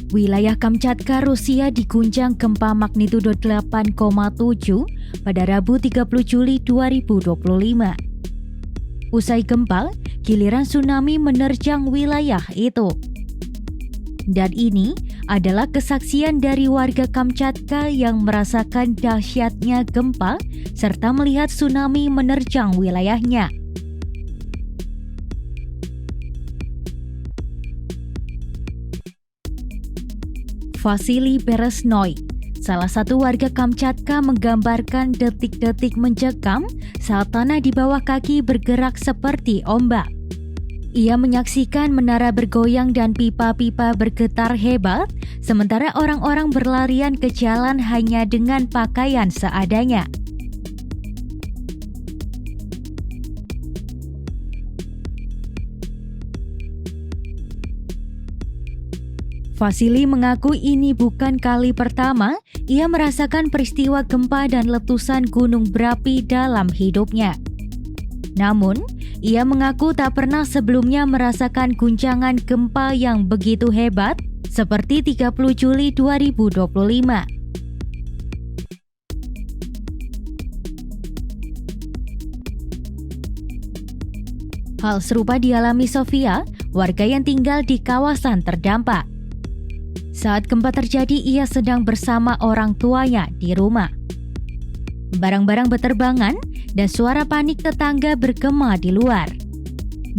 Wilayah Kamchatka, Rusia diguncang gempa magnitudo 8,7 pada Rabu 30 Juli 2025. Usai gempa, giliran tsunami menerjang wilayah itu. Dan ini adalah kesaksian dari warga Kamchatka yang merasakan dahsyatnya gempa serta melihat tsunami menerjang wilayahnya. Vasily Beresnoy, salah satu warga Kamchatka, menggambarkan detik-detik mencekam saat tanah di bawah kaki bergerak seperti ombak. Ia menyaksikan menara bergoyang dan pipa-pipa bergetar hebat, sementara orang-orang berlarian ke jalan hanya dengan pakaian seadanya. Vasily mengaku ini bukan kali pertama ia merasakan peristiwa gempa dan letusan gunung berapi dalam hidupnya. Namun, ia mengaku tak pernah sebelumnya merasakan guncangan gempa yang begitu hebat seperti 30 Juli 2025. Hal serupa dialami Sofia, warga yang tinggal di kawasan terdampak. Saat gempa terjadi, ia sedang bersama orang tuanya di rumah. Barang-barang berterbangan dan suara panik tetangga bergema di luar.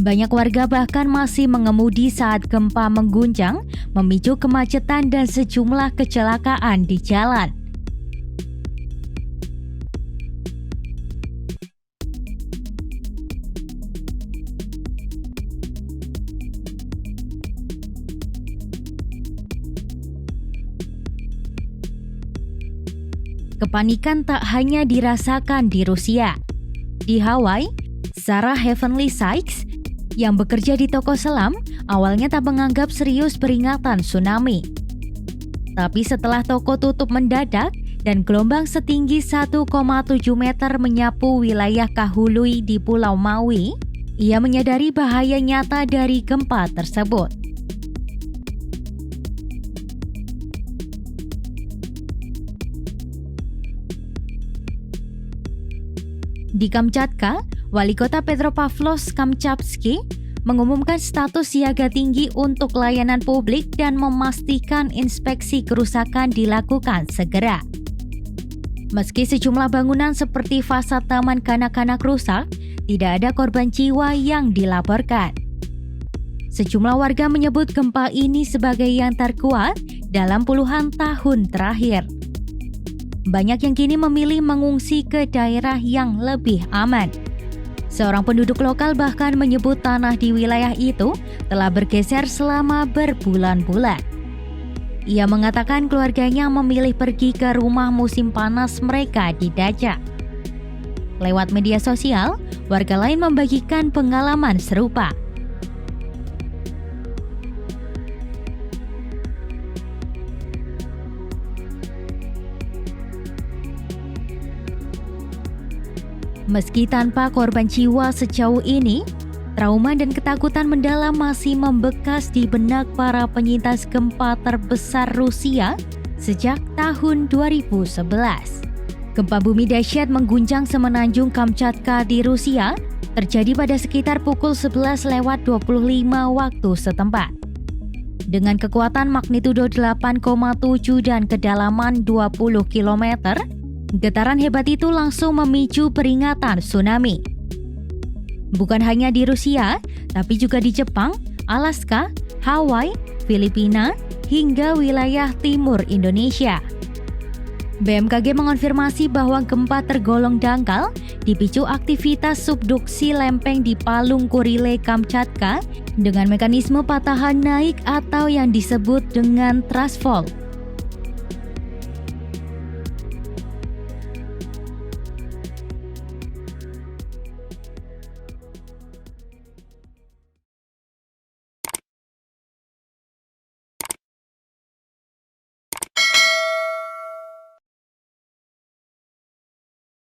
Banyak warga bahkan masih mengemudi saat gempa mengguncang, memicu kemacetan dan sejumlah kecelakaan di jalan. Kepanikan tak hanya dirasakan di Rusia. Di Hawaii, Sarah Heavenly Sykes yang bekerja di toko selam awalnya tak menganggap serius peringatan tsunami. Tapi setelah toko tutup mendadak dan gelombang setinggi 1,7 meter menyapu wilayah Kahului di Pulau Maui, ia menyadari bahaya nyata dari gempa tersebut. Di Kamchatka, Wali Kota Petropavlovsk Kamchatsky mengumumkan status siaga tinggi untuk layanan publik dan memastikan inspeksi kerusakan dilakukan segera. Meski sejumlah bangunan seperti fasad taman kanak-kanak rusak, tidak ada korban jiwa yang dilaporkan. Sejumlah warga menyebut gempa ini sebagai yang terkuat dalam puluhan tahun terakhir. Banyak yang kini memilih mengungsi ke daerah yang lebih aman. Seorang penduduk lokal bahkan menyebut tanah di wilayah itu telah bergeser selama berbulan-bulan. Ia mengatakan keluarganya memilih pergi ke rumah musim panas mereka di Daca. Lewat media sosial, warga lain membagikan pengalaman serupa. Meski tanpa korban jiwa sejauh ini, trauma dan ketakutan mendalam masih membekas di benak para penyintas gempa terbesar Rusia sejak tahun 2011. Gempa bumi dahsyat mengguncang semenanjung Kamchatka di Rusia terjadi pada sekitar pukul 11:25 waktu setempat. Dengan kekuatan magnitudo 8,7 dan kedalaman 20 km, getaran hebat itu langsung memicu peringatan tsunami. Bukan hanya di Rusia, tapi juga di Jepang, Alaska, Hawaii, Filipina, hingga wilayah timur Indonesia. BMKG mengonfirmasi bahwa gempa tergolong dangkal dipicu aktivitas subduksi lempeng di Palung Kurile Kamchatka dengan mekanisme patahan naik atau yang disebut dengan thrust fault.